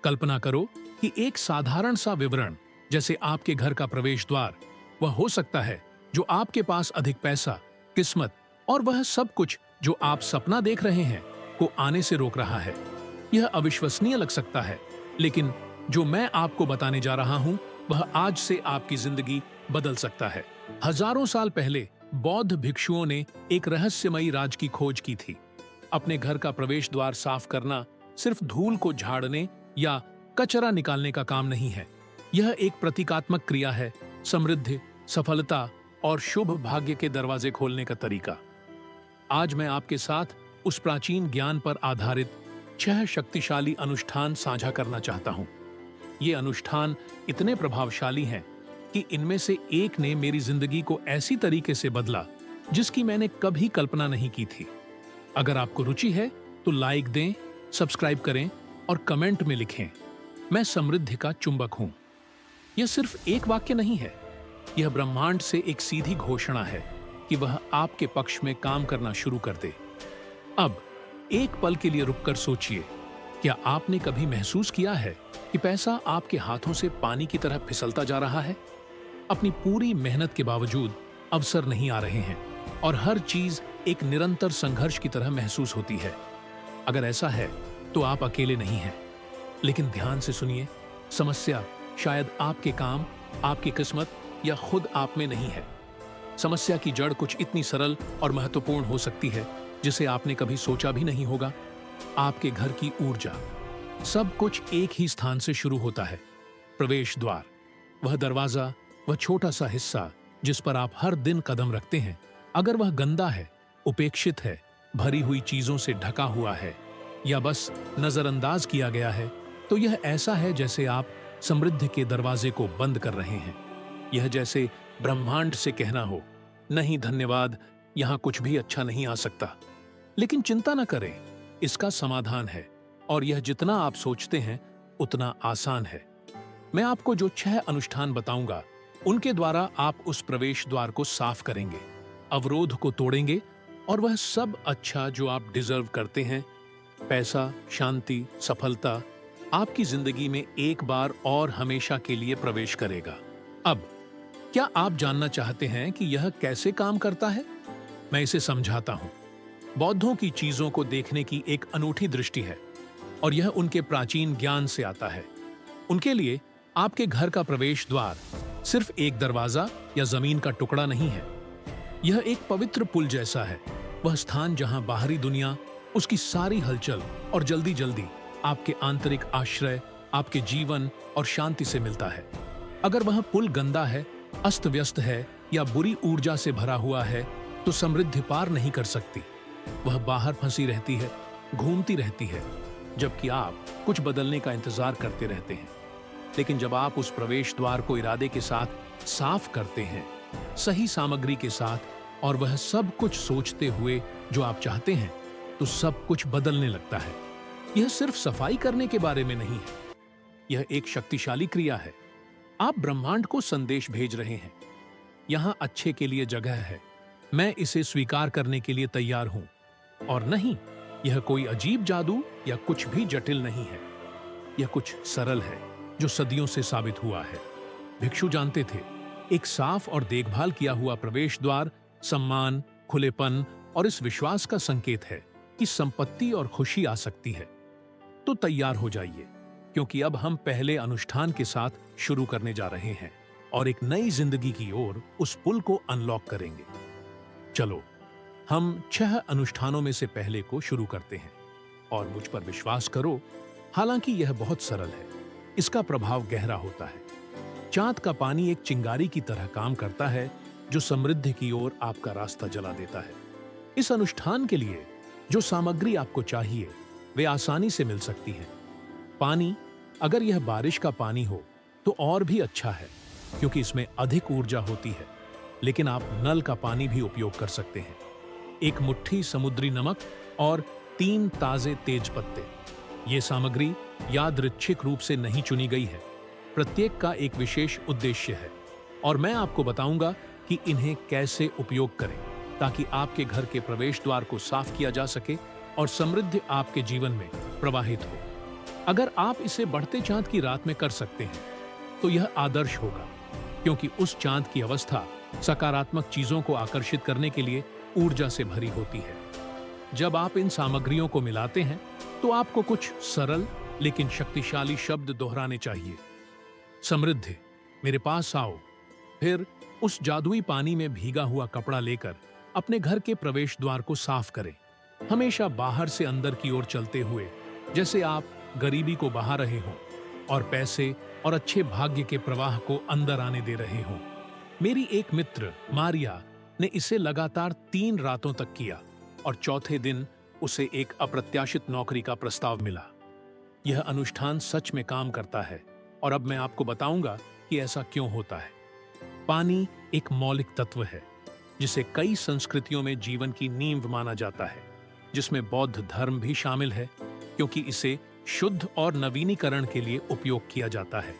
कल्पना करो कि एक साधारण सा विवरण जैसे आपके घर का प्रवेश द्वार वह हो सकता है जो आपके पास अधिक पैसा, किस्मत और वह सब कुछ जो आप सपना देख रहे हैं को आने से रोक रहा है। यह अविश्वसनीय लग सकता है, लेकिन जो मैं आपको बताने जा रहा हूं वह आज से आपकी जिंदगी बदल सकता है। हजारों साल पहले बौद्ध भिक्षुओं ने एक रहस्यमयी राज की खोज की थी। अपने घर का प्रवेश द्वार साफ करना सिर्फ धूल को झाड़ने या कचरा निकालने का काम नहीं है। यह एक प्रतीकात्मक क्रिया है, समृद्धि, सफलता और शुभ भाग्य के दरवाजे खोलने का तरीका। आज मैं आपके साथ उस प्राचीन ज्ञान पर आधारित 6 शक्तिशाली अनुष्ठान साझा करना चाहता हूं। ये अनुष्ठान इतने प्रभावशाली हैं कि इनमें से एक ने मेरी जिंदगी को ऐसी तरीके से बदला जिसकी मैंने कभी कल्पना नहीं की थी। अगर आपको रुचि है तो लाइक दें, सब्सक्राइब करें और कमेंट में लिखें, मैं समृद्धि का चुंबक हूं। यह सिर्फ एक वाक्य नहीं है, यह ब्रह्मांड से एक सीधी घोषणा है कि वह आपके पक्ष में काम करना शुरू कर दे। अब एक पल के लिए रुककर सोचिए, क्या आपने कभी महसूस किया है कि पैसा आपके हाथों से पानी की तरह फिसलता जा रहा है? अपनी पूरी मेहनत के बावजूद अवसर नहीं आ रहे हैं और हर चीज एक निरंतर संघर्ष की तरह महसूस होती है। अगर ऐसा है तो आप अकेले नहीं हैं। लेकिन ध्यान से सुनिए, समस्या शायद आपके काम, आपकी किस्मत या खुद आप में नहीं है। समस्या की जड़ कुछ इतनी सरल और महत्वपूर्ण हो सकती है जिसे आपने कभी सोचा भी नहीं होगा। आपके घर की ऊर्जा। सब कुछ एक ही स्थान से शुरू होता है, प्रवेश द्वार। वह दरवाजा, वह छोटा सा हिस्सा जिस पर आप हर दिन कदम रखते हैं, अगर वह गंदा है, उपेक्षित है, भरी हुई चीजों से ढका हुआ है या बस नजरअंदाज किया गया है, तो यह ऐसा है जैसे आप समृद्धि के दरवाजे को बंद कर रहे हैं। यह जैसे ब्रह्मांड से कहना हो, नहीं धन्यवाद, यहां कुछ भी अच्छा नहीं आ सकता। लेकिन चिंता न करें, इसका समाधान है और यह जितना आप सोचते हैं उतना आसान है। मैं आपको जो 6 अनुष्ठान बताऊंगा उनके द्वारा आप उस प्रवेश द्वार को साफ करेंगे, अवरोध को तोड़ेंगे और वह सब अच्छा जो आप डिजर्व करते हैं, पैसा, शांति, सफलता, आपकी जिंदगी में एक बार और हमेशा के लिए प्रवेश करेगा। अब क्या आप जानना चाहते हैं कि यह कैसे काम करता है? मैं इसे समझाता हूं। बौद्धों की चीजों को देखने की एक अनूठी दृष्टि है और यह उनके प्राचीन ज्ञान से आता है। उनके लिए आपके घर का प्रवेश द्वार सिर्फ एक दरवाजा या जमीन का टुकड़ा नहीं है। यह एक पवित्र पुल जैसा है, वह स्थान जहां बाहरी दुनिया, उसकी सारी हलचल और जल्दी जल्दी आपके आंतरिक आश्रय, आपके जीवन और शांति से मिलता है। अगर वह पुल गंदा है, अस्त व्यस्त है या बुरी ऊर्जा से भरा हुआ है तो समृद्धि पार नहीं कर सकती। वह बाहर फंसी रहती है, घूमती रहती है, जबकि आप कुछ बदलने का इंतजार करते रहते हैं। लेकिन जब आप उस प्रवेश द्वार को इरादे के साथ साफ करते हैं, सही सामग्री के साथ और वह सब कुछ सोचते हुए जो आप चाहते हैं, तो सब कुछ बदलने लगता है। यह सिर्फ सफाई करने के बारे में नहीं है, यह एक शक्तिशाली क्रिया है। आप ब्रह्मांड को संदेश भेज रहे हैं, यहां अच्छे के लिए जगह है, मैं इसे स्वीकार करने के लिए तैयार हूं। और नहीं, यह कोई अजीब जादू या कुछ भी जटिल नहीं है, यह कुछ सरल है जो सदियों से साबित हुआ है। भिक्षु जानते थे, एक साफ और देखभाल किया हुआ प्रवेश द्वार सम्मान, खुलेपन और इस विश्वास का संकेत है कि संपत्ति और खुशी आ सकती है। तो तैयार हो जाइए, क्योंकि अब हम पहले अनुष्ठान के साथ शुरू करने जा रहे हैं और एक नई जिंदगी की ओर उस पुल को अनलॉक करेंगे। चलो, हम 6 अनुष्ठानों में से पहले को शुरू करते हैं और मुझ पर विश्वास करो, हालांकि यह बहुत सरल है, इसका प्रभाव गहरा होता है। चांद का पानी एक चिंगारी की तरह काम करता है जो समृद्धि की ओर आपका रास्ता जला देता है। इस अनुष्ठान के लिए जो सामग्री आपको चाहिए वे आसानी से मिल सकती हैं। पानी, अगर यह बारिश का पानी हो तो और भी अच्छा है क्योंकि इसमें अधिक ऊर्जा होती है, लेकिन आप नल का पानी भी उपयोग कर सकते हैं। एक मुट्ठी समुद्री नमक और 3 ताजे तेज पत्ते। ये सामग्री यादृच्छिक रूप से नहीं चुनी गई है, प्रत्येक का एक विशेष उद्देश्य है और मैं आपको बताऊंगा कि इन्हें कैसे उपयोग करें ताकि आपके घर के प्रवेश द्वार को साफ किया जा सके और समृद्धि आपके जीवन में प्रवाहित हो। अगर आप इसे बढ़ते चांद की रात में कर सकते हैं तो यह आदर्श होगा, क्योंकि उस चांद की अवस्था सकारात्मक चीजों को आकर्षित करने के लिए ऊर्जा से भरी होती है। जब आप इन सामग्रियों को मिलाते हैं तो आपको कुछ सरल लेकिन शक्तिशाली शब्द दोहराने चाहिए। समृद्धि, मेरे पास आओ। फिर उस जादुई पानी में भीगा हुआ कपड़ा लेकर अपने घर के प्रवेश द्वार को साफ करें, हमेशा बाहर से अंदर की ओर चलते हुए, जैसे आप गरीबी को बहा रहे हों और पैसे और अच्छे भाग्य के प्रवाह को अंदर आने दे रहे हों। मेरी एक मित्र मारिया ने इसे लगातार 3 रातों तक किया और चौथे दिन उसे एक अप्रत्याशित नौकरी का प्रस्ताव मिला। यह अनुष्ठान सच में काम करता है और अब मैं आपको बताऊंगा कि ऐसा क्यों होता है। पानी एक मौलिक तत्व है जिसे कई संस्कृतियों में जीवन की नींव माना जाता है, जिसमें बौद्ध धर्म भी शामिल है, क्योंकि इसे शुद्ध और नवीनीकरण के लिए उपयोग किया जाता है।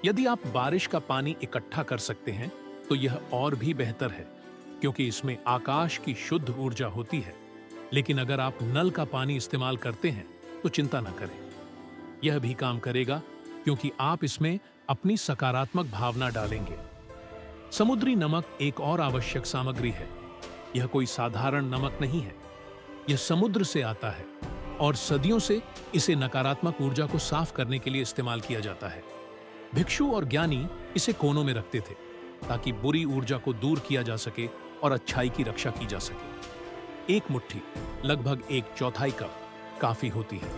यदि आप बारिश का पानी इकट्ठा कर सकते हैं तो यह और भी बेहतर है, क्योंकि इसमें आकाश की शुद्ध ऊर्जा होती है। लेकिन अगर आप नल का पानी इस्तेमाल करते हैं तो चिंता न करें, यह भी काम करेगा, क्योंकि आप इसमें अपनी सकारात्मक भावना डालेंगे। समुद्री नमक एक और आवश्यक सामग्री है। यह कोई साधारण नमक नहीं है, यह समुद्र से आता है और सदियों से इसे नकारात्मक ऊर्जा को साफ करने के लिए इस्तेमाल किया जाता है। भिक्षु और ज्ञानी इसे कोनों में रखते थे ताकि बुरी ऊर्जा को दूर किया जा सके और अच्छाई की रक्षा की जा सके। एक मुट्ठी, लगभग 1/4 कप काफी होती है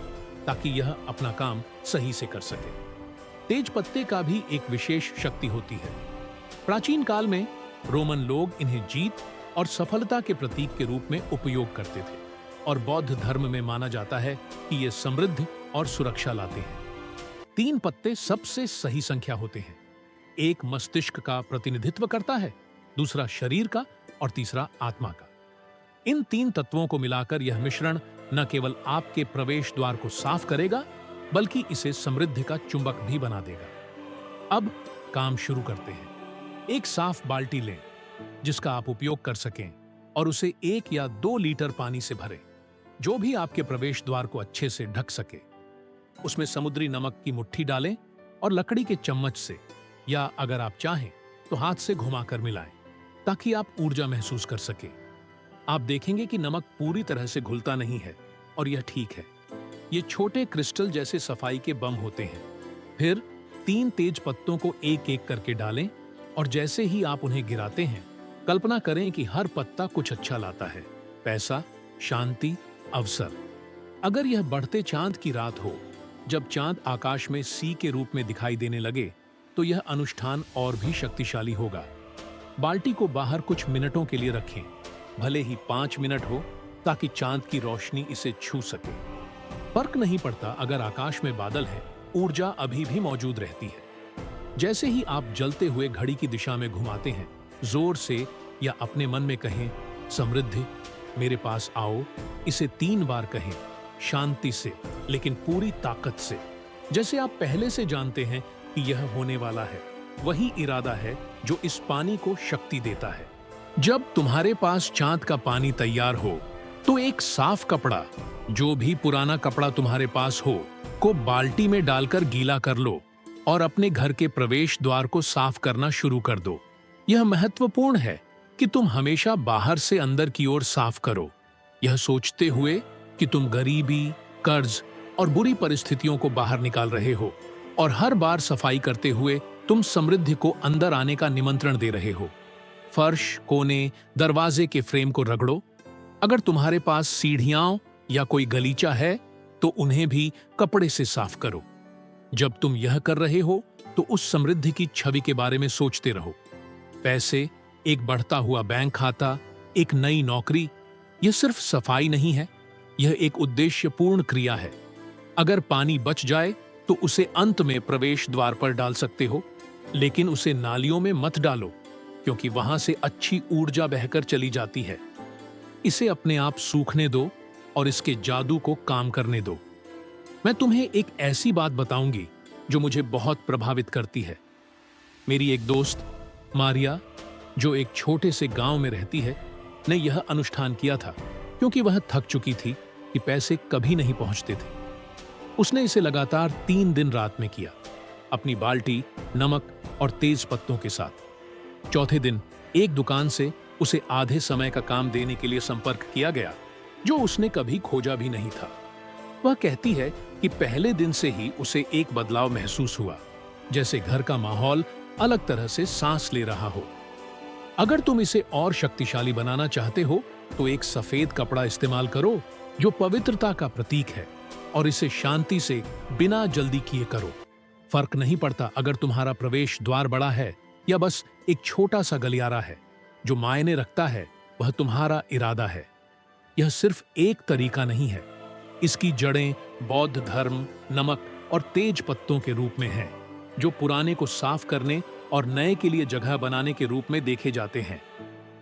ताकि यह अपना काम सही से कर सके। तेज पत्ते का भी एक विशेष शक्ति होती है। प्राचीन काल में रोमन लोग इन्हें जीत और सफलता के प्रतीक के रूप में उपयोग करते थे और बौद्ध धर्म में माना जाता है कि ये समृद्धि और सुरक्षा लाते हैं। 3 पत्ते सबसे सही संख्या होते हैं। एक मस्तिष्क का प्रतिनिधित्व करता है, दूसरा शरीर का और तीसरा आत्मा का। इन 3 तत्वों को मिलाकर यह मिश्रण न केवल आपके प्रवेश द्वार को साफ करेगा, बल्कि इसे समृद्धि का चुंबक भी बना देगा। अब काम शुरू करते हैं। एक साफ बाल्टी लें जिसका आप उपयोग कर सकें और उसे 1 या 2 लीटर पानी से भरें, जो भी आपके प्रवेश द्वार को अच्छे से ढक सके। उसमें समुद्री नमक की मुट्ठी डालें और लकड़ी के चम्मच से, या अगर आप चाहें तो हाथ से घुमाकर मिलाएं, ताकि आप ऊर्जा महसूस कर सकें। आप देखेंगे कि नमक पूरी तरह से घुलता नहीं है और यह ठीक है। ये छोटे क्रिस्टल जैसे सफाई के बम होते हैं। फिर 3 तेज पत्तों को एक-एक करके डालें और जैसे ही आप उन्हें गिराते हैं, कल्पना करें कि हर पत्ता कुछ अच्छा लाता है, पैसा, शांति, अवसर। अगर यह बढ़ते चांद की रात हो, जब चांद आकाश में सी के रूप में दिखाई देने लगे, तो यह अनुष्ठान और भी शक्तिशाली होगा। बाल्टी को बाहर कुछ मिनटों के लिए रखें, भले ही 5 मिनट हो, ताकि चांद की रोशनी इसे छू सके। फर्क नहीं पड़ता अगर आकाश में बादल है, ऊर्जा अभी भी मौजूद रहती है। जैसे ही आप जलते हुए घड़ी की दिशा में घुमाते हैं, जोर से या अपने मन में कहें, समृद्धि, मेरे पास आओ। इसे 3 बार कहें, शांति से लेकिन पूरी ताकत से, जैसे आप पहले से जानते हैं कि यह होने वाला है। वही इरादा है जो इस पानी को शक्ति देता है। जब तुम्हारे पास चांद का पानी तैयार हो, तो एक साफ कपड़ा, जो भी पुराना कपड़ा तुम्हारे पास हो, को बाल्टी में डालकर गीला कर लो और अपने घर के प्रवेश द्वार को साफ करना शुरू कर दो। यह महत्वपूर्ण है कि तुम हमेशा बाहर से अंदर की ओर साफ करो, यह सोचते हुए कि तुम गरीबी, कर्ज और बुरी परिस्थितियों को बाहर निकाल रहे हो, और हर बार सफाई करते हुए तुम समृद्धि को अंदर आने का निमंत्रण दे रहे हो। फर्श, कोने, दरवाजे के फ्रेम को रगड़ो। अगर तुम्हारे पास सीढ़ियां या कोई गलीचा है तो उन्हें भी कपड़े से साफ करो। जब तुम यह कर रहे हो तो उस समृद्धि की छवि के बारे में सोचते रहो। पैसे, एक बढ़ता हुआ बैंक खाता, एक नई नौकरी, यह सिर्फ सफाई नहीं है, यह एक उद्देश्यपूर्ण क्रिया है। अगर पानी बच जाए तो उसे अंत में प्रवेश द्वार पर डाल सकते हो, लेकिन उसे नालियों में मत डालो, क्योंकि वहां से अच्छी ऊर्जा बहकर चली जाती है। इसे अपने आप सूखने दो और इसके जादू को काम करने दो। मैं तुम्हें एक ऐसी बात बताऊंगी जो मुझे बहुत प्रभावित करती है। मेरी एक दोस्त मारिया, जो एक छोटे से गांव में रहती है, ने यह अनुष्ठान किया था, क्योंकि वह थक चुकी थी कि पैसे कभी नहीं पहुंचते थे। उसने इसे लगातार 3 दिन रात में किया, अपनी बाल्टी, नमक और तेज पत्तों के साथ। चौथे दिन एक दुकान से उसे आधे समय का काम देने के लिए संपर्क किया गया, जो उसने कभी खोजा भी नहीं था। वह कहती है कि पहले दिन से ही उसे एक बदलाव महसूस हुआ, जैसे घर का माहौल अलग तरह से सांस ले रहा हो। अगर तुम इसे और शक्तिशाली बनाना चाहते हो तो एक सफेद कपड़ा इस्तेमाल करो जो पवित्रता का प्रतीक है, और इसे शांति से बिना जल्दी किए करो। फर्क नहीं पड़ता अगर तुम्हारा प्रवेश द्वार बड़ा है या बस एक छोटा सा गलियारा है। जो मायने रखता है वह तुम्हारा इरादा है। यह सिर्फ एक तरीका नहीं है, इसकी जड़ें बौद्ध धर्म, नमक और तेज पत्तों के रूप में हैं, जो पुराने को साफ करने और नए के लिए जगह बनाने के रूप में देखे जाते हैं।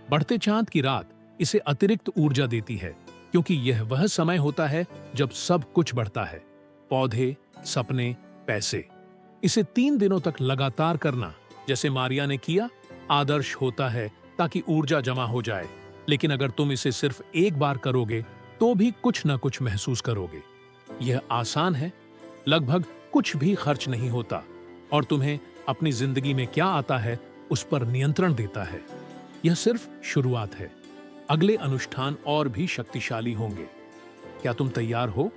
बढ़ते चांद की रात इसे अतिरिक्त ऊर्जा देती है, क्योंकि यह वह समय होता है जब सब कुछ बढ़ता है, पौधे, सपने, पैसे। इसे 3 दिनों तक लगातार करना, जैसे मारिया ने किया, आदर्श होता है ताकि ऊर्जा जमा हो जाए। लेकिन अगर तुम इसे सिर्फ एक बार करोगे तो भी कुछ न कुछ महसूस करोगे। यह आसान है, लगभग कुछ भी खर्च नहीं होता, और तुम्हें अपनी जिंदगी में क्या आता है उस पर नियंत्रण देता है। यह सिर्फ शुरुआत है, अगले अनुष्ठान और भी शक्तिशाली होंगे। क्या तुम तैयार हो?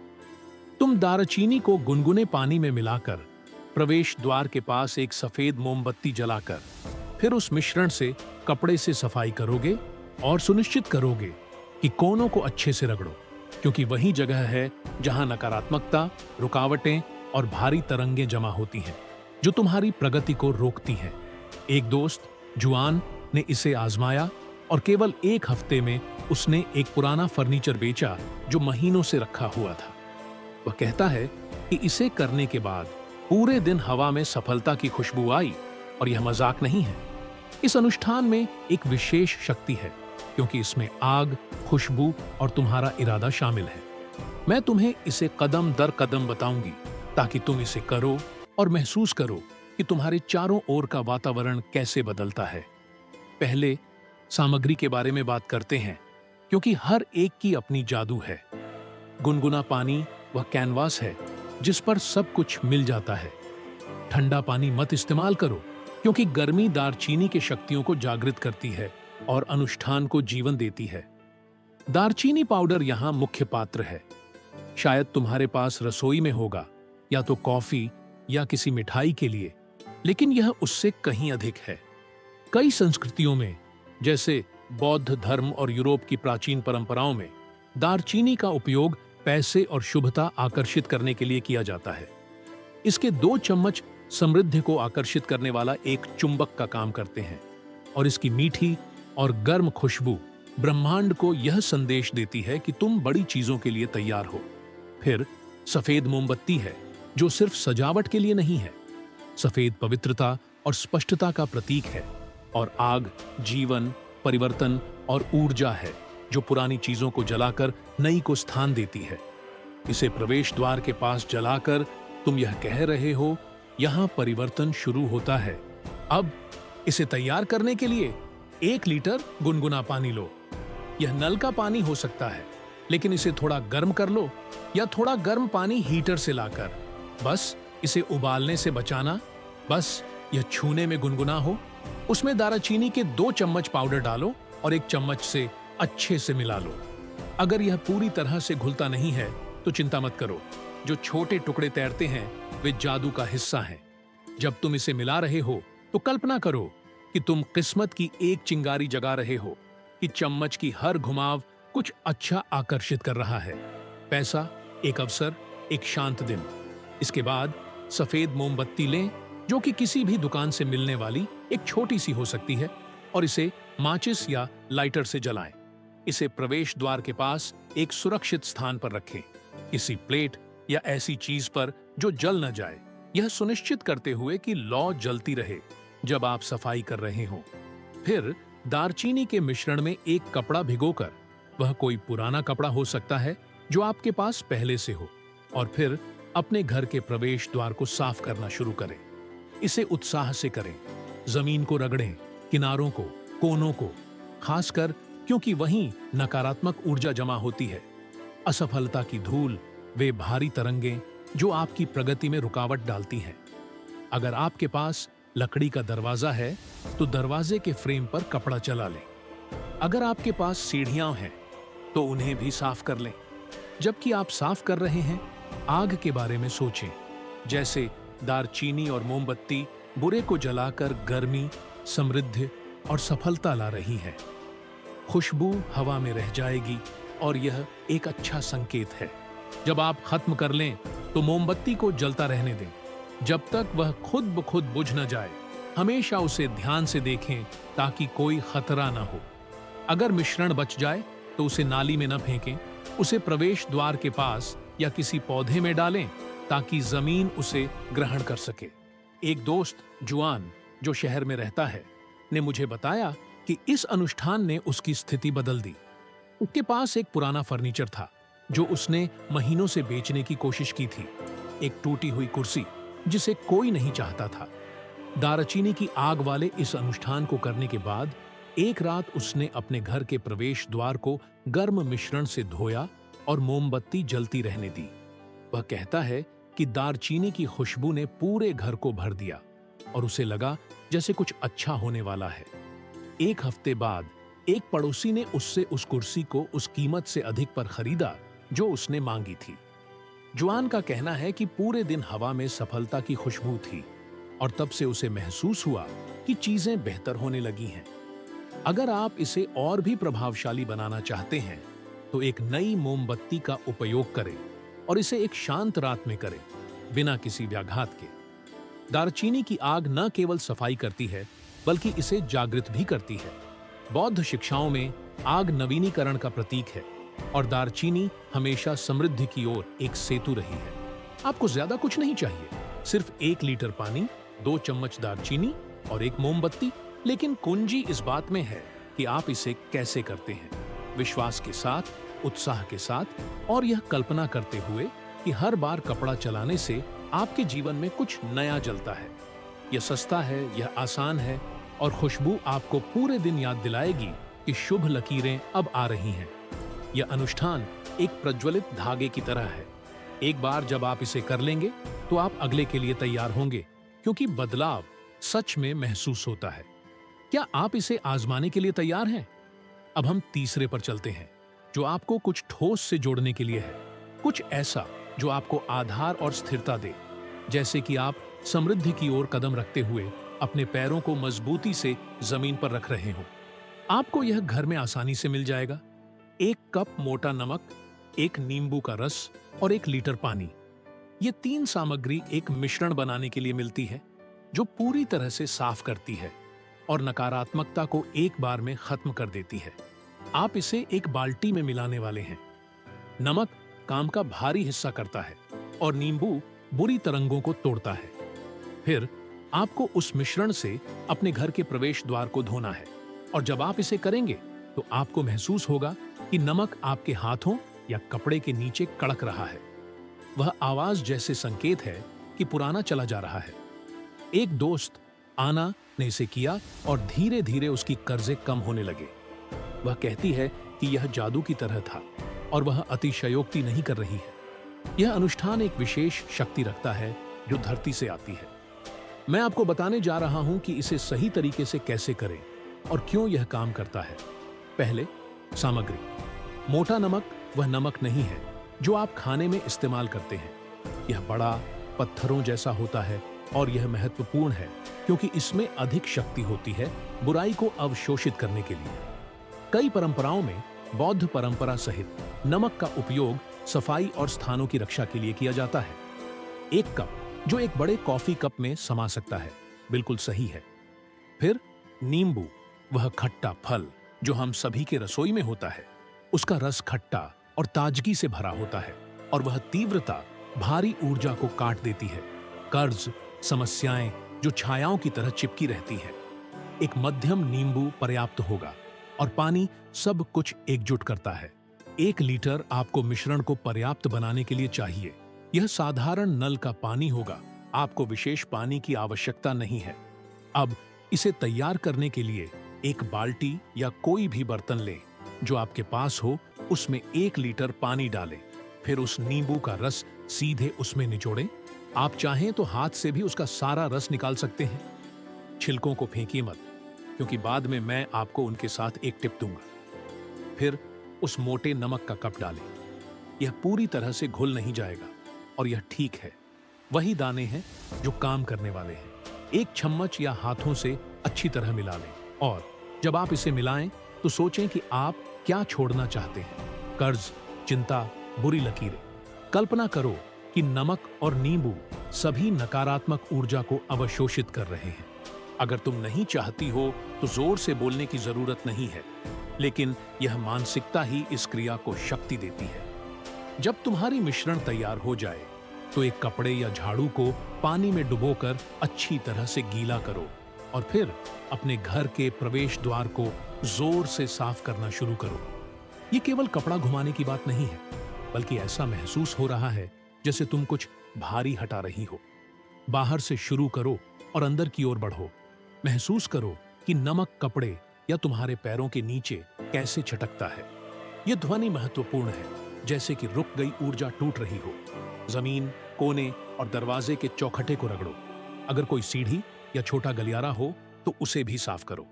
तुम दालचीनी को गुनगुने पानी में मिलाकर प्रवेश द्वार के पास एक सफेद मोमबत्ती जलाकर फिर उस मिश्रण से कपड़े से सफाई करोगे और सुनिश्चित करोगे कि कोनों को अच्छे से रगड़ो, क्योंकि वही जगह है जहां नकारात्मकता, रुकावटें और भारी तरंगें जमा होती हैं, जो तुम्हारी प्रगति को रोकती हैं। एक दोस्त जुआन ने इसे आजमाया और केवल 1 हफ्ते में उसने एक पुराना फर्नीचर बेचा जो महीनों से रखा हुआ था। वह कहता है कि इसे करने के बाद पूरे दिन हवा में सफलता की खुशबू आई, और यह मजाक नहीं है। इस अनुष्ठान में एक विशेष शक्ति है, क्योंकि इसमें आग, खुशबू और तुम्हारा इरादा शामिल है। मैं तुम्हें इसे कदम दर कदम बताऊंगी ताकि तुम इसे करो और महसूस करो कि तुम्हारे चारों ओर का वातावरण कैसे बदलता है। पहले सामग्री के बारे में बात करते हैं, क्योंकि हर एक की अपनी जादू है। गुनगुना पानी वह कैनवास है जिस पर सब कुछ मिल जाता है। ठंडा पानी मत इस्तेमाल करो, क्योंकि गर्मी दालचीनी के शक्तियों को जागृत करती है और अनुष्ठान को जीवन देती है। दालचीनी पाउडर यहाँ मुख्य पात्र है। शायद तुम्हारे पास रसोई में होगा, या तो कॉफी या किसी मिठाई के लिए, लेकिन यह उससे कहीं अधिक है। कई संस्कृतियों में, जैसे बौद्ध धर्म और यूरोप की प्राचीन परंपराओं में, दालचीनी का उपयोग पैसे और शुभता आकर्षित करने के लिए किया जाता है। इसके 2 चम्मच समृद्धि को आकर्षित करने वाला एक चुंबक का काम करते हैं, और इसकी मीठी और गर्म खुशबू ब्रह्मांड को यह संदेश देती है कि तुम बड़ी चीजों के लिए तैयार हो। फिर सफेद मोमबत्ती है, जो सिर्फ सजावट के लिए नहीं है। सफेद पवित्रता और स्पष्टता का प्रतीक है, और आग जीवन, परिवर्तन और ऊर्जा है, जो पुरानी चीजों को जलाकर नई को स्थान देती है। इसे प्रवेश द्वार के पास जलाकर तुम यह कह रहे हो, यहां परिवर्तन शुरू होता है। अब इसे तैयार करने के लिए 1 लीटर गुनगुना पानी लो। यह नल का पानी हो सकता है, लेकिन इसे थोड़ा गर्म कर लो, या थोड़ा गर्म पानी हीटर से लाकर। बस इसे उबालने से बचाना, बस यह छूने में गुनगुना हो। उसमें दालचीनी के 2 चम्मच पाउडर डालो और 1 चम्मच से अच्छे से मिला लो। अगर यह पूरी तरह से घुलता नहीं है तो चिंता मत करो। जो छोटे टुकड़े तैरते हैं वे जादू का हिस्सा हैं। जब तुम इसे मिला रहे हो तो कल्पना करो कि तुम किस्मत की एक चिंगारी जगा रहे हो, कि चम्मच की हर घुमाव कुछ अच्छा आकर्षित कर रहा है। पैसा, एक अवसर, एक शांत दिन। इसके बाद सफेद मोमबत्ती लें, जो कि किसी भी दुकान से मिलने वाली एक छोटी सी हो सकती है, और इसे माचिस या लाइटर से जलाएं। इसे प्रवेश द्वार के पास एक सुरक्षित स्थान पर रखें, किसी प्लेट या ऐसी चीज पर जो जल न जाए, यह सुनिश्चित करते हुए कि लौ जलती रहे जब आप सफाई कर रहे हो। फिर दालचीनी के मिश्रण में एक कपड़ा भिगोकर, वह कोई पुराना कपड़ा हो सकता है जो आपके पास पहले से हो, और फिर अपने घर के प्रवेश द्वार को साफ करना शुरू करें। इसे उत्साह से करें, जमीन को रगड़ें, किनारों को, कोनों को, खासकर क्योंकि वहीं नकारात्मक ऊर्जा जमा होती है। असफलता की धूल, वे भारी तरंगें जो आपकी प्रगति में रुकावट डालती हैं। अगर आपके पास लकड़ी का दरवाजा है, तो दरवाजे के फ्रेम पर कपड़ा चला लें। अगर आपके पास सीढ़ियां हैं, तो उन्हें भी साफ कर लें। जबकि आप साफ कर रहे हैं, आग के बारे में सोचें। जैसे दालचीनी और मोमबत्ती बुरे को जलाकर गर्मी, समृद्धि और सफलता ला रही है। खुशबू हवा में रह जाएगी और यह एक अच्छा संकेत है। जब आप खत्म कर लें, तो मोमबत्ती को जलता रहने दें जब तक वह खुद ब खुद बुझ न जाए। हमेशा उसे ध्यान से देखें ताकि कोई खतरा न हो। अगर मिश्रण बच जाए तो उसे नाली में न फेंकें, उसे प्रवेश द्वार के पास या किसी पौधे में डालें ताकि जमीन उसे ग्रहण कर सके। एक दोस्त जुआन, जो शहर में रहता है, ने मुझे बताया कि इस अनुष्ठान ने उसकी स्थिति बदल दी। उसके पास एक पुराना फर्नीचर था जो उसने महीनों से बेचने की कोशिश की थी। एक टूटी हुई कुर्सी जिसे कोई नहीं चाहता था। दालचीनी की आग वाले इस अनुष्ठान को करने के बाद एक रात उसने अपने घर के प्रवेश द्वार को गर्म मिश्रण से धोया और मोमबत्ती जलती रहने दी। वह कहता है कि दालचीनी की खुशबू ने पूरे घर को भर दिया और उसे लगा जैसे कुछ अच्छा होने वाला है। एक हफ्ते बाद एक पड़ोसी ने उससे उस कुर्सी को उस कीमत से अधिक पर खरीदा जो उसने मांगी थी। जुआन का कहना है कि पूरे दिन हवा में सफलता की खुशबू थी और तब से उसे महसूस हुआ कि चीजें बेहतर होने लगी हैं। अगर आप इसे और भी प्रभावशाली बनाना चाहते हैं, तो एक नई मोमबत्ती का उपयोग करें और इसे एक शांत रात में करें, बिना किसी व्याघात के। दालचीनी की आग न केवल सफाई करती है, बल्कि इसे जागृत भी करती है। बौद्ध शिक्षाओं में आग नवीनीकरण का प्रतीक है और दालचीनी हमेशा समृद्धि की ओर एक सेतु रही है। आपको ज्यादा कुछ नहीं चाहिए, सिर्फ 1 लीटर पानी, 2 चम्मच दालचीनी और एक मोमबत्ती। लेकिन कुंजी इस बात में है कि आप इसे कैसे करते हैं। विश्वास के साथ, उत्साह के साथ और यह कल्पना करते हुए कि हर बार कपड़ा चलाने से आपके जीवन में कुछ नया जलता है। यह सस्ता है, यह आसान है और खुशबू आपको पूरे दिन याद दिलाएगी कि शुभ लकीरें अब आ रही हैं। यह अनुष्ठान एक प्रज्वलित धागे की तरह है। एक बार जब आप इसे कर लेंगे, तो आप अगले के लिए तैयार होंगे, क्योंकि बदलाव सच में महसूस होता है। क्या आप इसे आजमाने के लिए तैयार हैं? अब हम तीसरे पर चलते हैं, जो आपको कुछ ठोस से जोड़ने के लिए है। कुछ ऐसा जो आपको आधार और स्थिरता दे, जैसे कि आप समृद्धि की ओर कदम रखते हुए अपने पैरों को मजबूती से जमीन पर रख रहे हो। आपको यह घर में आसानी से मिल जाएगा। 1 कप मोटा नमक, 1 नींबू का रस और 1 लीटर पानी। ये 3 सामग्री एक मिश्रण बनाने के लिए मिलती है, जो पूरी तरह से साफ करती है और नकारात्मकता को एक बार में खत्म कर देती है। आप इसे एक बाल्टी में मिलाने वाले हैं। नमक काम का भारी हिस्सा करता है और नींबू बुरी तरंगों को तोड़ता है। फिर आपको उस मिश्रण से अपने घर के प्रवेश द्वार को धोना है और जब आप इसे करेंगे, तो आपको महसूस होगा कि नमक आपके हाथों या कपड़े के नीचे कड़क रहा है। वह आवाज जैसे संकेत है कि पुराना चला जा रहा है। एक दोस्त आना ने इसे किया और धीरे धीरे उसकी कर्जे कम होने लगे। वह कहती है कि यह जादू की तरह था और वह अतिशयोक्ति नहीं कर रही है। यह अनुष्ठान एक विशेष शक्ति रखता है जो धरती से आती है। मैं आपको बताने जा रहा हूं कि इसे सही तरीके से कैसे करें और क्यों यह काम करता है। पहले, सामग्री। मोटा नमक वह नमक नहीं है जो आप खाने में इस्तेमाल करते हैं। यह बड़ा, पत्थरों जैसा होता है और यह महत्वपूर्ण है क्योंकि इसमें अधिक शक्ति होती है बुराई को अवशोषित करने के लिए। कई परंपराओं में, बौद्ध परंपरा सहित, नमक का उपयोग सफाई और स्थानों की रक्षा के लिए किया जाता है। 1 कप, जो एक बड़े कॉफी कप में समा सकता है, बिल्कुल सही है। फिर नींबू, वह खट्टा फल जो हम सभी के रसोई में होता है। उसका रस खट्टा और ताजगी से भरा होता है और वह तीव्रता भारी ऊर्जा को काट देती है। कर्ज, समस्याएं जो छायाओं की तरह चिपकी रहती है। एक मध्यम नींबू पर्याप्त होगा और पानी सब कुछ एकजुट करता है। 1 लीटर आपको मिश्रण को पर्याप्त बनाने के लिए चाहिए। यह साधारण नल का पानी होगा, आपको विशेष पानी की आवश्यकता नहीं है। अब इसे तैयार करने के लिए एक बाल्टी या कोई भी बर्तन लें जो आपके पास हो, उसमें 1 लीटर पानी डालें। फिर उस नींबू का रस सीधे उसमें निचोड़ें। आप चाहें तो हाथ से भी उसका सारा रस निकाल सकते हैं। छिलकों को फेंकिए मत, क्योंकि बाद में मैं आपको उनके साथ एक टिप दूंगा। फिर उस मोटे नमक का कप डालें। यह पूरी तरह से घुल नहीं जाएगा और यह ठीक है। वही दाने हैं जो काम करने वाले हैं। एक चम्मच या हाथों से अच्छी तरह मिला लें और जब आप इसे मिलाएं तो सोचें कि आप क्या छोड़ना चाहते हैं। कर्ज, चिंता, बुरी लकीरें। कल्पना करो कि नमक और नींबू सभी नकारात्मक ऊर्जा को अवशोषित कर रहे हैं। अगर तुम नहीं चाहती हो तो जोर से बोलने की जरूरत नहीं है, लेकिन यह मानसिकता ही इस क्रिया को शक्ति देती है। जब तुम्हारी मिश्रण तैयार हो जाए तो एक कपड़े या झाड़ू को पानी में डुबोकर अच्छी तरह से गीला करो और फिर अपने घर के प्रवेश द्वार को जोर से साफ करना शुरू करो। ये केवल कपड़ा घुमाने की बात नहीं है, बल्कि ऐसा महसूस हो रहा है जैसे तुम कुछ भारी हटा रही हो। बाहर से शुरू करो और अंदर की ओर बढ़ो। महसूस करो कि नमक कपड़े या तुम्हारे पैरों के नीचे कैसे छटकता है। यह ध्वनि महत्वपूर्ण है, जैसे कि रुक गई ऊर्जा टूट रही हो। जमीन, कोने और दरवाजे के चौखटे को रगड़ो। अगर कोई सीढ़ी या छोटा गलियारा हो तो उसे भी साफ करो।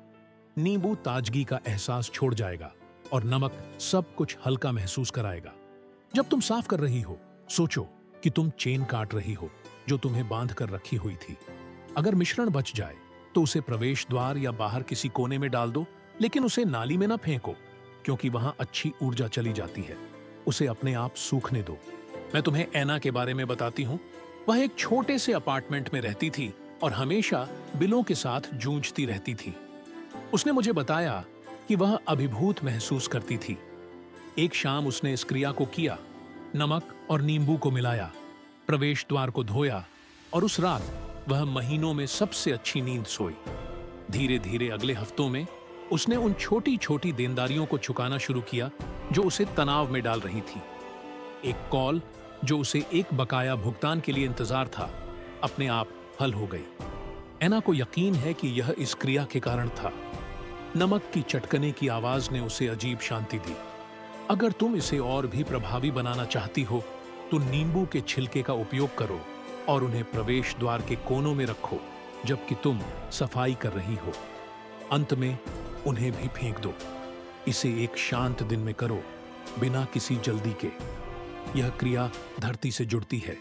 नींबू ताजगी का एहसास छोड़ जाएगा और नमक सब कुछ हल्का महसूस कराएगा। जब तुम साफ कर रही हो, सोचो कि तुम चेन काट रही हो जो तुम्हें बांध कर रखी हुई थी। अगर मिश्रण बच जाए तो उसे प्रवेश द्वार या बाहर किसी कोने में डाल दो, लेकिन उसे नाली में ना फेंको, क्योंकि वहां अच्छी ऊर्जा चली जाती है। उसे अपने आप सूखने दो। मैं तुम्हें ऐना के बारे में बताती हूँ। वह एक छोटे से अपार्टमेंट में रहती थी और हमेशा बिलों के साथ जूझती रहती थी। उसने मुझे बताया कि वह अभिभूत महसूस करती थी। एक शाम उसने इस क्रिया को किया। नमक और नींबू को मिलाया, प्रवेश द्वार को धोया और उस रात वह महीनों में सबसे अच्छी नींद सोई। धीरे धीरे अगले हफ्तों में उसने उन छोटी छोटी देनदारियों को चुकाना शुरू किया जो उसे तनाव में डाल रही थी। एक कॉल जो उसे एक बकाया भुगतान के लिए इंतजार था, अपने आप हल हो गई। ऐना को यकीन है कि यह इस क्रिया के कारण था। नमक की चटकने की आवाज ने उसे अजीब शांति दी। अगर तुम इसे और भी प्रभावी बनाना चाहती हो तो नींबू के छिलके का उपयोग करो और उन्हें प्रवेश द्वार के कोनों में रखो जबकि तुम सफाई कर रही हो। अंत में उन्हें भी फेंक दो। इसे एक शांत दिन में करो, बिना किसी जल्दी के। यह क्रिया धरती से जुड़ती है।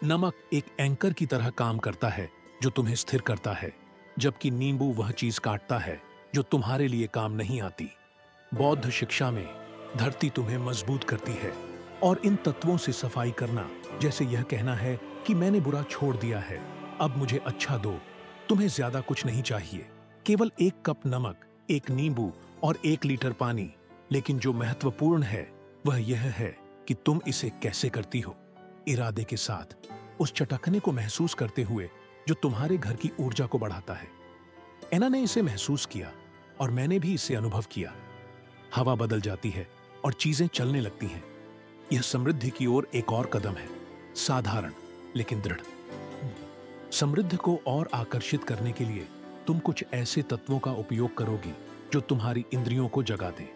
नमक एक एंकर की तरह काम करता है जो तुम्हें स्थिर करता है, जबकि नींबू वह चीज काटता है जो तुम्हारे लिए काम नहीं आती। बौद्ध शिक्षा में धरती तुम्हें मजबूत करती है और इन तत्वों से सफाई करना जैसे यह कहना है कि मैंने बुरा छोड़ दिया है, अब मुझे अच्छा दो। तुम्हें ज्यादा कुछ नहीं चाहिए, केवल एक कप नमक, एक नींबू और 1 लीटर पानी। लेकिन जो महत्वपूर्ण है वह यह है कि तुम इसे कैसे करती हो, इरादे के साथ, उस चटकने को महसूस करते हुए जो तुम्हारे घर की ऊर्जा को बढ़ाता है। ऐना ने इसे महसूस किया और मैंने भी इसे अनुभव किया। हवा बदल जाती है और चीजें चलने लगती हैं। यह समृद्धि की ओर एक और कदम है, साधारण लेकिन दृढ़। समृद्धि को और आकर्षित करने के लिए तुम कुछ ऐसे तत्वों का उपयोग करोगी जो तुम्हारी इंद्रियों को जगा दें।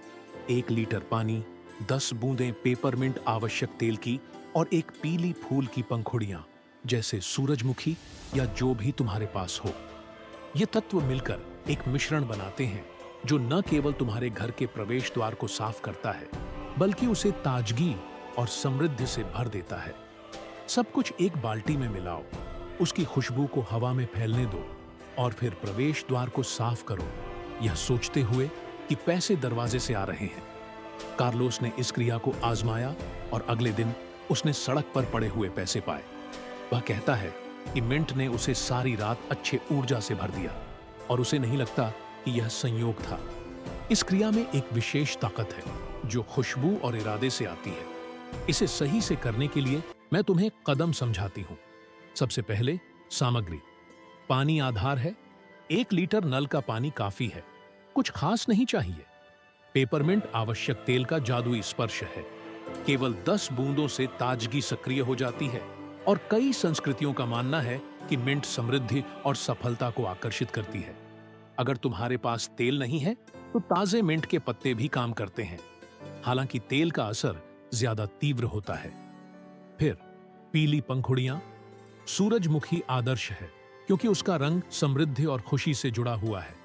1 लीटर पानी, 10 बूंदें पेपरमिंट आवश्यक तेल की और एक पीली फूल की पंखुड़ियां जैसे सूरजमुखी या जो भी तुम्हारे पास हो। ये तत्व मिलकर एक मिश्रण बनाते हैं जो न केवल तुम्हारे घर के प्रवेश द्वार को साफ करता है, बल्कि उसे ताजगी और समृद्धि से भर देता है। सब कुछ एक बाल्टी में मिलाओ, उसकी खुशबू को हवा में फैलने दो और फिर प्रवेश द्वार को साफ करो, यह सोचते हुए कि पैसे दरवाजे से आ रहे हैं। कार्लोस ने इस क्रिया को आजमाया और अगले दिन उसने सड़क पर पड़े हुए पैसे पाए। वह कहता है कि मिंट ने उसे सारी रात अच्छे ऊर्जा से भर दिया और उसे नहीं लगता कि यह संयोग था। इस क्रिया में एक विशेष ताकत है जो खुशबू और इरादे से आती है। इसे सही से करने के लिए मैं तुम्हें कदम समझाती हूं। सबसे पहले सामग्री। पानी आधार है। 1 लीटर नल का पानी काफी है, कुछ खास नहीं चाहिए। पेपरमिंट आवश्यक तेल का जादुई स्पर्श है। केवल 10 बूंदों से ताजगी सक्रिय हो जाती है और कई संस्कृतियों का मानना है कि मिंट समृद्धि और सफलता को आकर्षित करती है। अगर तुम्हारे पास तेल नहीं है तो ताजे मिंट के पत्ते भी काम करते हैं, हालांकि तेल का असर ज्यादा तीव्र होता है। फिर पीली पंखुड़ियां। सूरजमुखी आदर्श है क्योंकि उसका रंग समृद्धि और खुशी से जुड़ा हुआ है।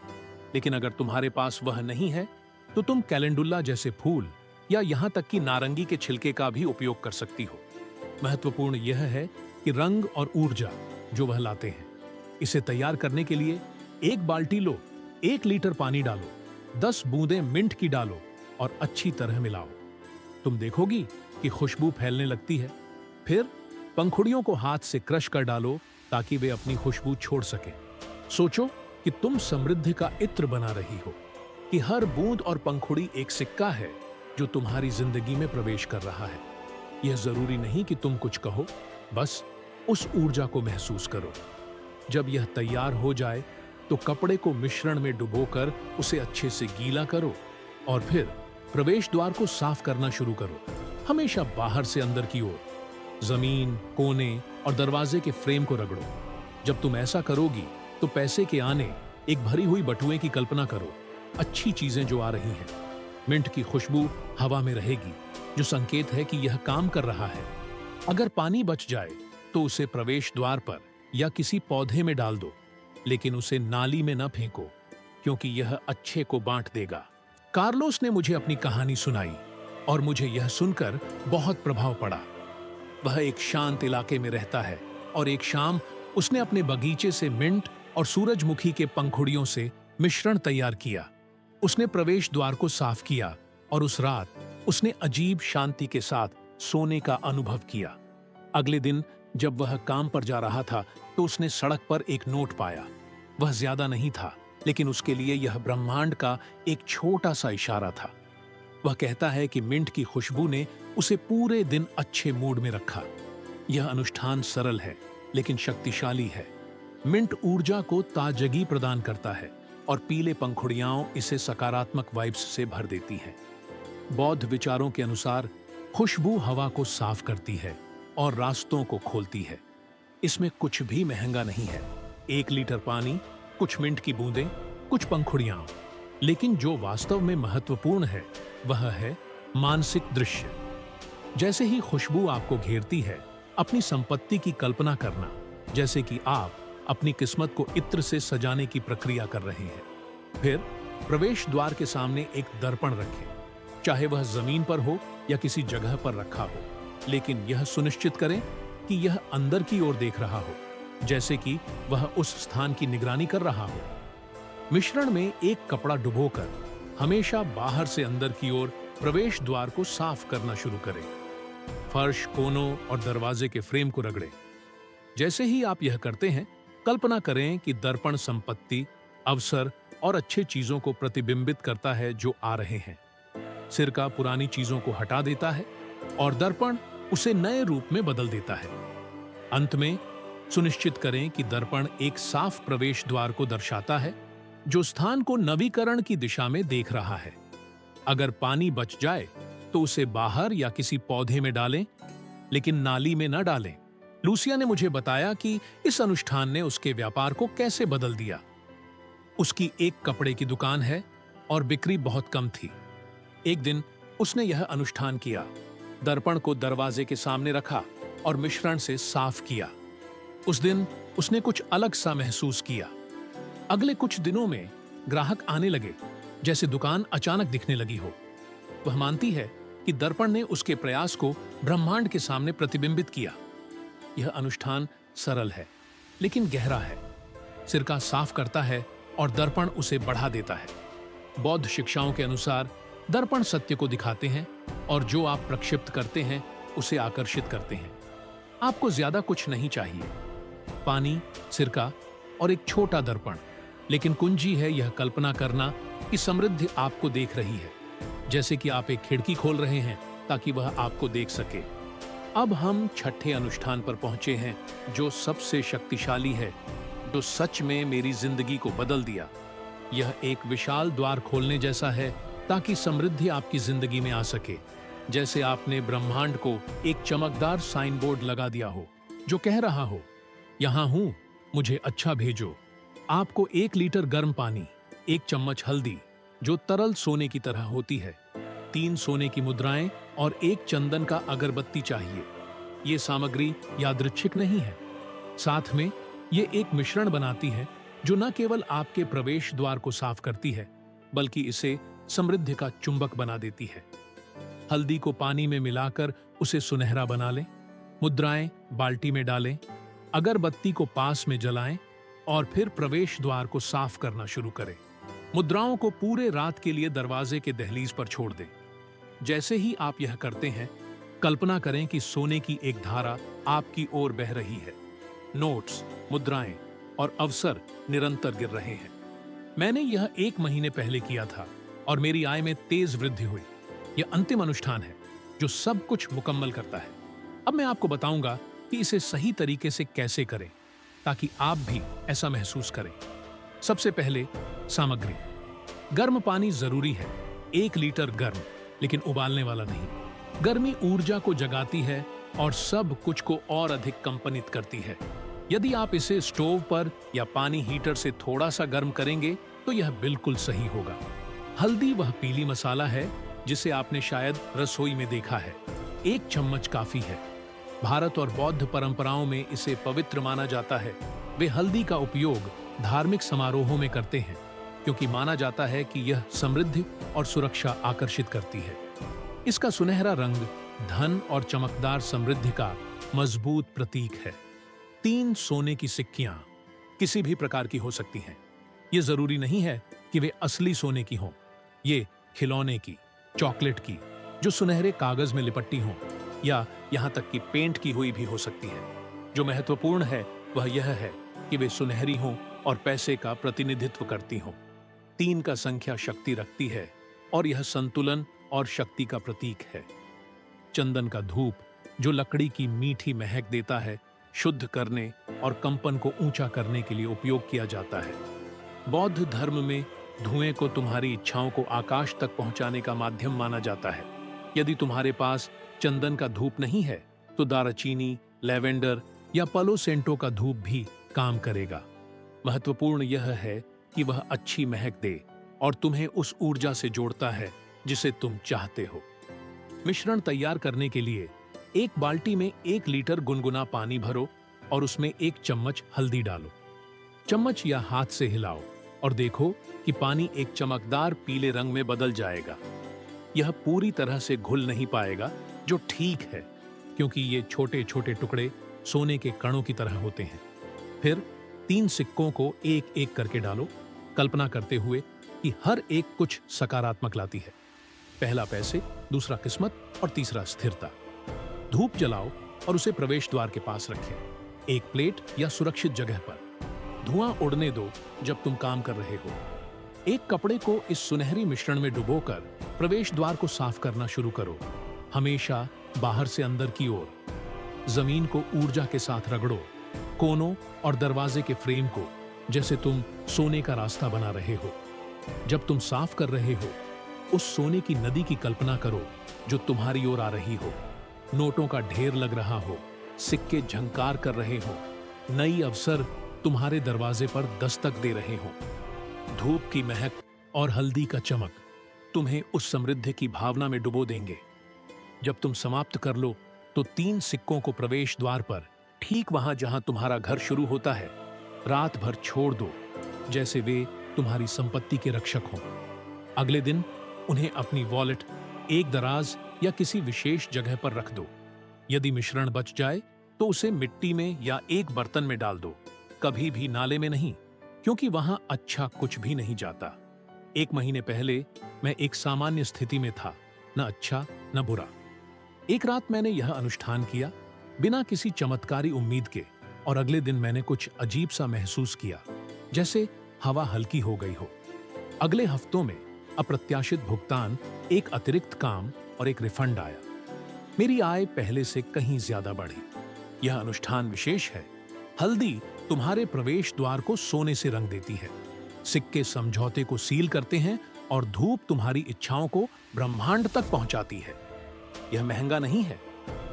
लेकिन अगर तुम्हारे पास वह नहीं है तो तुम कैलेंडुला जैसे फूल या यहां तक कि नारंगी के छिलके का भी उपयोग कर सकती हो। महत्वपूर्ण यह है कि रंग और ऊर्जा जो वह लाते हैं। इसे तैयार करने के लिए एक बाल्टी लो, 1 लीटर पानी डालो, 10 बूंदें मिंट की डालो और अच्छी तरह मिलाओ। तुम देखोगी कि खुशबू फैलने लगती है। फिर पंखुड़ियों को हाथ से क्रश कर डालो ताकि वे अपनी खुशबू छोड़ सकें। सोचो कि तुम समृद्धि का इत्र बना रही हो, कि हर बूंद और पंखुड़ी एक सिक्का है जो तुम्हारी जिंदगी में प्रवेश कर रहा है। यह जरूरी नहीं कि तुम कुछ कहो, बस उस ऊर्जा को महसूस करो। जब यह तैयार हो जाए तो कपड़े को मिश्रण में डुबोकर उसे अच्छे से गीला करो और फिर प्रवेश द्वार को साफ करना शुरू करो। हमेशा बाहर से अंदर की ओर, जमीन, कोने और दरवाजे के फ्रेम को रगड़ो। जब तुम ऐसा करोगी तो पैसे के आने एक भरी हुई बटुए की कल्पना करो, अच्छी चीजें जो आ रही हैं। मिंट की खुशबू हवा में रहेगी जो संकेत है कि यह काम कर रहा है। अगर पानी बच जाए तो उसे प्रवेश द्वार पर या किसी पौधे में डाल दो, लेकिन उसे नाली में न फेंको क्योंकि यह अच्छे को बांट देगा। कार्लोस ने मुझे अपनी कहानी सुनाई और मुझे यह सुनकर बहुत प्रभाव पड़ा। वह एक शांत इलाके में रहता है और एक शाम उसने अपने बगीचे से मिंट और सूरजमुखी के पंखुड़ियों से मिश्रण तैयार किया। उसने प्रवेश द्वार को साफ किया और उस रात उसने अजीब शांति के साथ सोने का अनुभव किया। अगले दिन जब वह काम पर जा रहा था तो उसने सड़क पर एक नोट पाया। वह ज्यादा नहीं था, लेकिन उसके लिए यह ब्रह्मांड का एक छोटा सा इशारा था। वह कहता है कि मिंट की खुशबू ने उसे पूरे दिन अच्छे मूड में रखा। यह अनुष्ठान सरल है लेकिन शक्तिशाली है। मिंट ऊर्जा को ताजगी प्रदान करता है और पीले पंखुड़ियां इसे सकारात्मक वाइब्स से भर देती हैं। बौद्ध विचारों के अनुसार खुशबू हवा को साफ करती है और रास्तों को खोलती है। इसमें कुछ भी महंगा नहीं है, 1 लीटर पानी, कुछ मिंट की बूंदें, कुछ पंखुड़ियां। लेकिन जो वास्तव में महत्वपूर्ण है वह है मानसिक दृश्य। जैसे ही खुशबू आपको घेरती है, अपनी संपत्ति की कल्पना करना, जैसे कि आप अपनी किस्मत को इत्र से सजाने की प्रक्रिया कर रहे हैं। फिर प्रवेश द्वार के सामने एक दर्पण रखें, चाहे वह जमीन पर हो या किसी जगह पर रखा हो, लेकिन यह सुनिश्चित करें कि यह अंदर की ओर देख रहा हो, जैसे कि वह उस स्थान की निगरानी कर रहा हो। मिश्रण में एक कपड़ा डुबोकर हमेशा बाहर से अंदर की ओर प्रवेश द्वार को साफ करना शुरू करें। फर्श, कोनों और दरवाजे के फ्रेम को रगड़ें। जैसे ही आप यह करते हैं, कल्पना करें कि दर्पण संपत्ति, अवसर और अच्छे चीजों को प्रतिबिंबित करता है जो आ रहे हैं। सिरका पुरानी चीजों को हटा देता है और दर्पण उसे नए रूप में बदल देता है। अंत में सुनिश्चित करें कि दर्पण एक साफ प्रवेश द्वार को दर्शाता है जो स्थान को नवीकरण की दिशा में देख रहा है। अगर पानी बच जाए तो उसे बाहर या किसी पौधे में डालें, लेकिन नाली में न डालें। लूसिया ने मुझे बताया कि इस अनुष्ठान ने उसके व्यापार को कैसे बदल दिया। उसकी एक कपड़े की दुकान है और बिक्री बहुत कम थी। एक दिन उसने यह अनुष्ठान किया, दर्पण को दरवाजे के सामने रखा और मिश्रण से साफ किया। उस दिन उसने कुछ अलग सा महसूस किया। अगले कुछ दिनों में ग्राहक आने लगे, जैसे दुकान अचानक दिखने लगी हो। वह मानती है कि दर्पण ने उसके प्रयास को ब्रह्मांड के सामने प्रतिबिंबित किया। यह अनुष्ठान सरल है लेकिन गहरा है। सिरका साफ करता है और दर्पण उसे बढ़ा देता है। बौद्ध शिक्षाओं के अनुसार दर्पण सत्य को दिखाते हैं और जो आप प्रक्षिप्त करते हैं उसे आकर्षित करते हैं। आपको ज्यादा कुछ नहीं चाहिए, पानी, सिरका और एक छोटा दर्पण। लेकिन कुंजी है यह कल्पना करना कि समृद्धि आपको देख रही है, जैसे कि आप एक खिड़की खोल रहे हैं ताकि वह आपको देख सके। अब हम छठे अनुष्ठान पर पहुंचे हैं जो सबसे शक्तिशाली है, जो सच में मेरी जिंदगी को बदल दिया। यह एक विशाल द्वार खोलने जैसा है ताकि समृद्धि आपकी जिंदगी में आ सके। जैसे आपने ब्रह्मांड को एक चमकदार साइन बोर्ड लगा दिया हो जो कह रहा हो, यहां हूं, मुझे अच्छा भेजो। आपको 1 लीटर गर्म पानी, 1 चम्मच हल्दी जो तरल सोने की तरह होती है, 3 सोने की मुद्राएं और 1 चंदन का अगरबत्ती चाहिए। ये सामग्री यादृच्छिक नहीं है। साथ में ये एक मिश्रण बनाती है जो न केवल आपके प्रवेश द्वार को साफ करती है, बल्कि इसे समृद्धि का चुंबक बना देती है। हल्दी को पानी में मिलाकर उसे सुनहरा बना लें, मुद्राएं बाल्टी में डालें, अगरबत्ती को पास में जलाएं और फिर प्रवेश द्वार को साफ करना शुरू करें। मुद्राओं को पूरे रात के लिए दरवाजे के दहलीज पर छोड़ दें। जैसे ही आप यह करते हैं, कल्पना करें कि सोने की एक धारा आपकी ओर बह रही है। नोट्स, मुद्राएं और अवसर निरंतर गिर रहे हैं। मैंने यह 1 महीने पहले किया था और मेरी आय में तेज वृद्धि हुई। यह अंतिम अनुष्ठान है जो सब कुछ मुकम्मल करता है। अब मैं आपको बताऊंगा कि इसे सही तरीके से कैसे करें ताकि आप भी ऐसा महसूस करें। सबसे पहले सामग्री। गर्म पानी जरूरी है। 1 लीटर गर्म, लेकिन उबालने वाला नहीं। गर्मी ऊर्जा को जगाती है और सब कुछ को और अधिक कंपनित करती है। यदि आप इसे स्टोव पर या पानी हीटर से थोड़ा सा गर्म करेंगे तो यह बिल्कुल सही होगा। हल्दी वह पीली मसाला है जिसे आपने शायद रसोई में देखा है। 1 चम्मच काफी है। भारत और बौद्ध परंपराओं में इसे पवित्र माना जाता है। वे हल्दी का उपयोग धार्मिक समारोहों में करते हैं क्योंकि माना जाता है कि यह समृद्धि और सुरक्षा आकर्षित करती है। इसका सुनहरा रंग धन और चमकदार समृद्धि का मजबूत प्रतीक है। 3 सोने की सिक्कियां किसी भी प्रकार की हो सकती हैं। ये जरूरी नहीं है कि वे असली सोने की हों। ये खिलौने की, चॉकलेट की, जो सुनहरे कागज में लिपटी हों, या यहां तक कि पेंट की हुई भी हो सकती है। जो महत्वपूर्ण है वह यह है कि वे सुनहरी हों और पैसे का प्रतिनिधित्व करती हों। 3 का संख्या शक्ति रखती है और यह संतुलन और शक्ति का प्रतीक है। चंदन का धूप जो लकड़ी की मीठी महक देता है, शुद्ध करने और कंपन को ऊंचा करने के लिए उपयोग किया जाता है। बौद्ध धर्म में धुएं को तुम्हारी इच्छाओं को आकाश तक पहुंचाने का माध्यम माना जाता है। यदि तुम्हारे पास चंदन का धूप नहीं है तो दालचीनी, लैवेंडर या पलो सेंटो का धूप भी काम करेगा। महत्वपूर्ण यह है कि वह अच्छी महक दे और तुम्हें उस ऊर्जा से जोड़ता है जिसे तुम चाहते हो। मिश्रण तैयार करने के लिए 1 बाल्टी में 1 लीटर गुनगुना पानी भरो और उसमें 1 चम्मच हल्दी डालो। चम्मच या हाथ से हिलाओ और देखो कि पानी एक चमकदार पीले रंग में बदल जाएगा। यह पूरी तरह से घुल नहीं पाएगा, जो ठीक है क्योंकि ये छोटे छोटे टुकड़े सोने के कणों की तरह होते हैं। फिर 3 सिक्कों को एक एक करके डालो, कल्पना करते हुए कि हर एक कुछ सकारात्मक लाती है। पहला पैसे, दूसरा किस्मत और तीसरा स्थिरता। धूप जलाओ और उसे प्रवेश द्वार के पास रखें, एक प्लेट या सुरक्षित जगह पर। धुआं उड़ने दो जब तुम काम कर रहे हो। एक कपड़े को इस सुनहरी मिश्रण में डुबोकर प्रवेश द्वार को साफ करना शुरू करो, हमेशा बाहर से अंदर की ओर। जमीन को ऊर्जा के साथ रगड़ो, कोनों और दरवाजे के फ्रेम को, जैसे तुम सोने का रास्ता बना रहे हो। जब तुम साफ कर रहे हो, उस सोने की नदी की कल्पना करो जो तुम्हारी ओर आ रही हो। नोटों का ढेर लग रहा हो, सिक्के झंकार कर रहे हो, नई अवसर तुम्हारे दरवाजे पर दस्तक दे रहे हो। धूप की महक और हल्दी का चमक तुम्हें उस समृद्धि की भावना में डुबो देंगे। जब तुम समाप्त कर लो तो 3 सिक्कों को प्रवेश द्वार पर, ठीक वहां जहां तुम्हारा घर शुरू होता है, रात भर छोड़ दो, जैसे वे तुम्हारी संपत्ति के रक्षक हों। अगले दिन उन्हें अपनी वॉलेट, एक दराज या किसी विशेष जगह पर रख दो। यदि मिश्रण बच जाए तो उसे मिट्टी में या एक बर्तन में डाल दो, कभी भी नाले में नहीं, क्योंकि वहां अच्छा कुछ भी नहीं जाता। 1 महीने पहले मैं एक सामान्य स्थिति में था, न अच्छा न बुरा। एक रात मैंने यह अनुष्ठान किया बिना किसी चमत्कारी उम्मीद के, और अगले दिन मैंने कुछ अजीब सा महसूस किया, जैसे हवा हल्की हो गई हो। अगले हफ्तों में अप्रत्याशित भुगतान, एक अतिरिक्त काम और एक रिफंड आया। मेरी आय पहले से कहीं ज्यादा बढ़ी। यह अनुष्ठान विशेष है। हल्दी तुम्हारे प्रवेश द्वार को सोने से रंग देती है, सिक्के समझौते को सील करते हैं और धूप तुम्हारी इच्छाओं को ब्रह्मांड तक पहुंचाती है। यह महंगा नहीं है,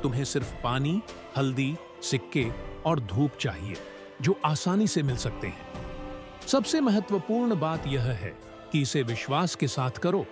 तुम्हें सिर्फ पानी, हल्दी, सिक्के और धूप चाहिए जो आसानी से मिल सकते हैं। सबसे महत्वपूर्ण बात यह है कि इसे विश्वास के साथ करो